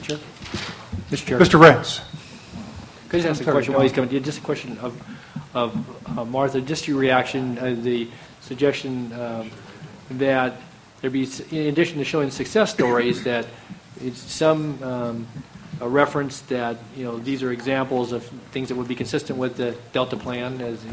Chair. Mr. Chair. Mr. Rentz. Could I just ask a question while he's coming? Just a question of Martha, just your reaction, the suggestion that there be, in addition to showing success stories, that it's some a reference that these are examples of things that would be consistent with the Delta plan. As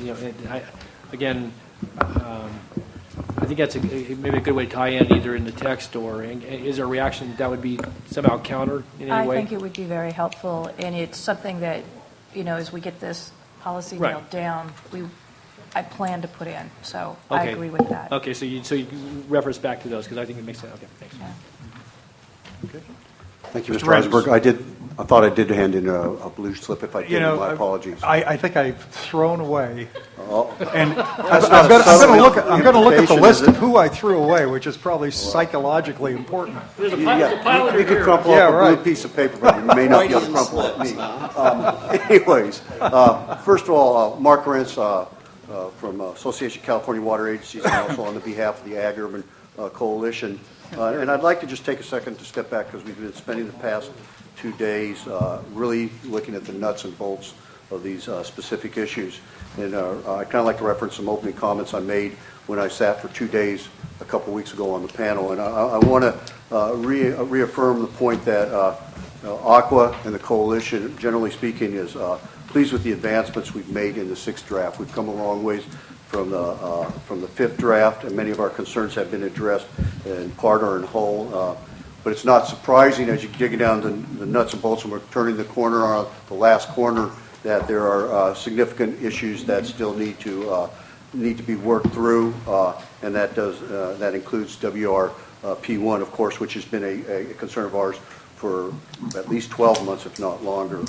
again, I think that's maybe a good way to tie in either in the text or is there a reaction that would be somehow countered in any way? I think it would be very helpful, and it's something that as we get this policy nailed down, I plan to put in. So I agree with that. Okay, so you reference back to those because I think it makes sense. Okay, thanks. Yeah. Okay. Thank you, Mr. Eisenberg. I thought I did hand in a blue slip. If I did, my apologies. I think I've thrown away. And I'm going to look at the list of who I threw away, which is probably psychologically important. There's a pile you could crumple up a blue piece of paper, but you may not be able to crumple up me. Anyways, first of all, Mark Rentz from Association of California Water Agencies, and also on the behalf of the Ag Urban Coalition. And I'd like to just take a second to step back because we've been spending the past 2 days really looking at the nuts and bolts of these specific issues. And I kind of like to reference some opening comments I made when I sat for 2 days a couple weeks ago on the panel. And I want to reaffirm the point that ACWA and the coalition, generally speaking, is pleased with the advancements we've made in the 6th draft. We've come a long ways from the 5th draft, and many of our concerns have been addressed in part or in whole. But it's not surprising as you dig down the nuts and bolts and we're turning the corner on the last corner that there are significant issues that still need to be worked through, and that includes WRP1, of course, which has been a concern of ours for at least 12 months, if not longer.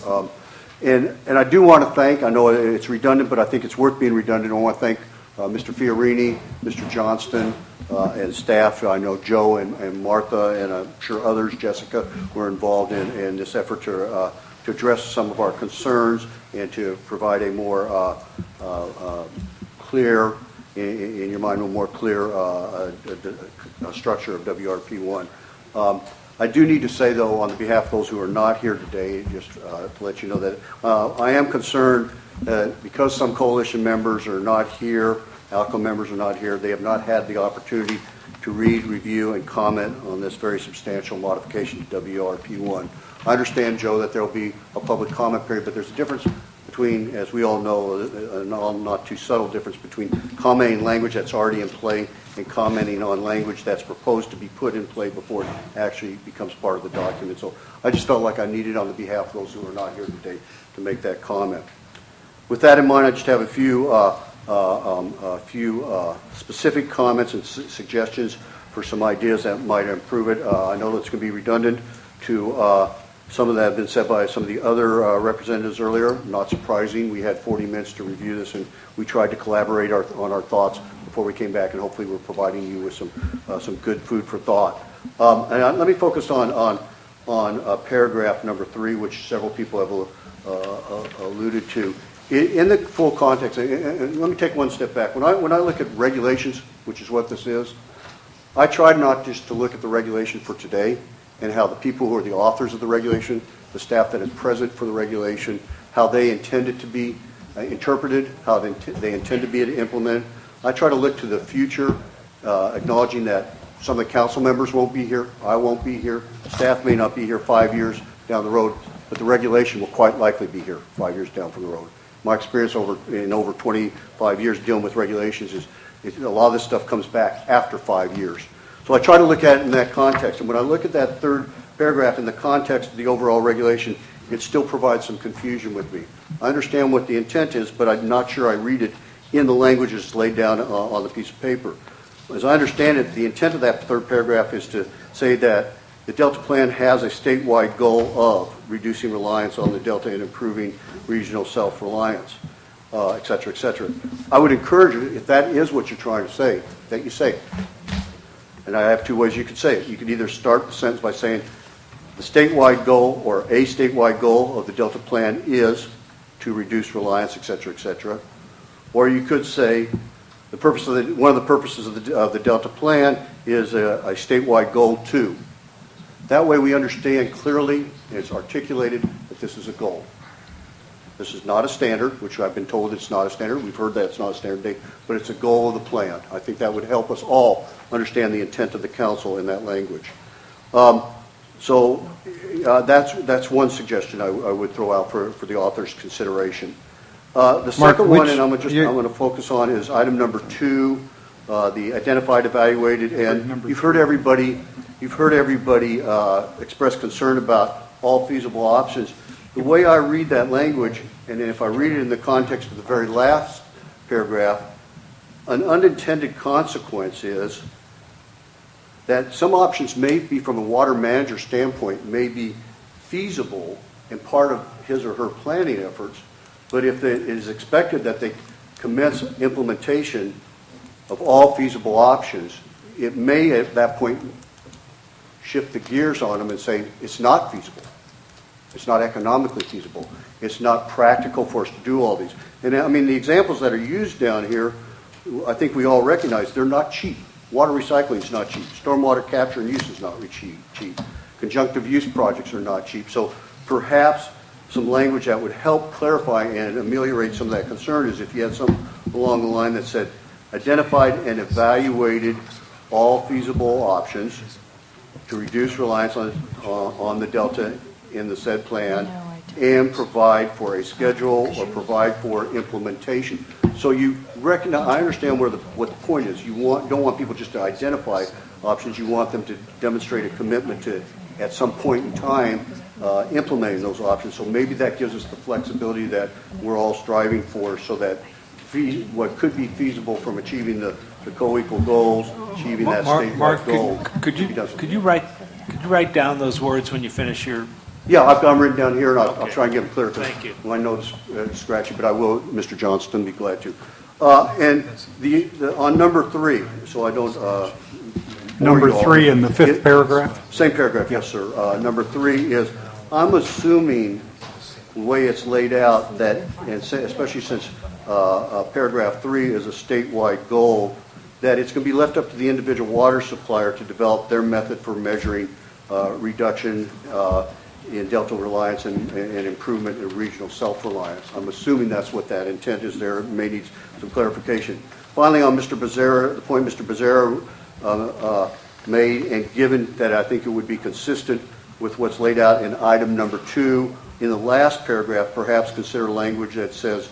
And I do want to thank, I know it's redundant, but I think it's worth being redundant. I want to thank Mr. Fiorini, Mr. Johnston, and staff. I know Joe and Martha, and I'm sure others, Jessica, were involved in this effort to address some of our concerns and to provide a more clear, in your mind, a more clear structure of WRP1. I do need to say, though, on behalf of those who are not here today, just to let you know that I am concerned that because some coalition members are not here, ALCO members are not here, they have not had the opportunity to read, review, and comment on this very substantial modification to WRP1. I understand, Joe, that there will be a public comment period, but there's a difference between, as we all know, a not too subtle difference between commenting language that's already in play and commenting on language that's proposed to be put in play before it actually becomes part of the document. So I just felt like I needed, on the behalf of those who are not here today, to make that comment. With that in mind, I just have a few specific comments and suggestions for some ideas that might improve it. I know that's going to be redundant to some of that have been said by some of the other representatives earlier. Not surprising. We had 40 minutes to review this, and we tried to collaborate on our thoughts before we came back, and hopefully we're providing you with some good food for thought. And let me focus on paragraph number 3, which several people have alluded to. In the full context, and let me take one step back. When I look at regulations, which is what this is, I tried not just to look at the regulation for today and how the people who are the authors of the regulation, the staff that is present for the regulation, how they intend it to be interpreted, how they intend to be implemented. I try to look to the future, acknowledging that some of the council members won't be here, I won't be here, staff may not be here 5 years down the road, but the regulation will quite likely be here 5 years down from the road. My experience in over 25 years dealing with regulations is a lot of this stuff comes back after 5 years. So I try to look at it in that context. And when I look at that third paragraph in the context of the overall regulation, it still provides some confusion with me. I understand what the intent is, but I'm not sure I read it in the language as laid down on the piece of paper. As I understand it, the intent of that third paragraph is to say that the Delta Plan has a statewide goal of reducing reliance on the Delta and improving regional self-reliance, et cetera, et cetera. I would encourage you, if that is what you're trying to say, that you say it. And I have two ways you could say it. You could either start the sentence by saying the statewide goal or a statewide goal of the Delta Plan is to reduce reliance, et cetera, et cetera. Or you could say the purpose of one of the purposes of the Delta Plan is a statewide goal too. That way we understand clearly, and it's articulated, that this is a goal. This is not a standard, which I've been told it's not a standard. We've heard that it's not a standard date, but it's a goal of the plan. I think that would help us all understand the intent of the council in that language. That's one suggestion I would throw out for the author's consideration. The second one, and I'm going to focus on, is item number 2, the identified, evaluated, and you've heard everybody express concern about all feasible options. The way I read that language, and if I read it in the context of the very last paragraph, an unintended consequence is that some options may be, from a water manager standpoint, may be feasible and part of his or her planning efforts, but if it is expected that they commence implementation of all feasible options, it may at that point shift the gears on them and say it's not feasible. It's not economically feasible. It's not practical for us to do all these. And I mean, the examples that are used down here, I think we all recognize they're not cheap. Water recycling is not cheap. Stormwater capture and use is not cheap. Conjunctive use projects are not cheap. So perhaps some language that would help clarify and ameliorate some of that concern is if you had some along the line that said identified and evaluated all feasible options to reduce reliance on the Delta in the said plan and provide for a schedule or provide for implementation. So you recognize, I understand what the point is. You don't want people just to identify options. You want them to demonstrate a commitment to, at some point in time, implementing those options. So maybe that gives us the flexibility that we're all striving for, so that what could be feasible from achieving the co-equal goals, achieving that statewide goal. Could you write down those words when you finish your? Yeah, I've got them written down here, and I'll try and get them clear. Thank you. I know it's scratchy, but I will, Mr. Johnston, be glad to. And on number 3, so I don't. Number 3 in the 5th paragraph? Same paragraph, yes, sir. Number 3 is, I'm assuming the way it's laid out that, and especially since paragraph 3 is a statewide goal, that it's going to be left up to the individual water supplier to develop their method for measuring reduction in Delta reliance and improvement in regional self-reliance. I'm assuming that's what that intent is there. It may need some clarification. Finally, on Mr. Becerra, the point Mr. Becerra made, and given that I think it would be consistent with what's laid out in item number 2, in the last paragraph, perhaps consider language that says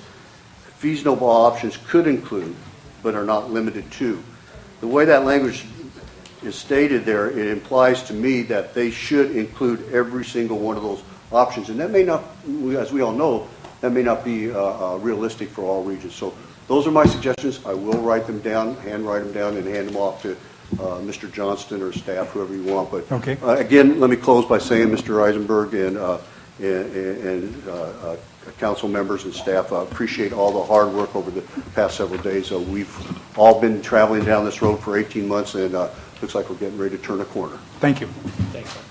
feasible options could include, but are not limited to. The way that language is stated there, it implies to me that they should include every single one of those options. And that may not, as we all know, that may not be realistic for all regions. So those are my suggestions. I will write them down, handwrite them down, and hand them off to Mr. Johnston or staff, whoever you want. But okay. Again, let me close by saying, Mr. Eisenberg and council members and staff, appreciate all the hard work over the past several days. We've all been traveling down this road for 18 months, and looks like we're getting ready to turn a corner. Thank you. Thanks.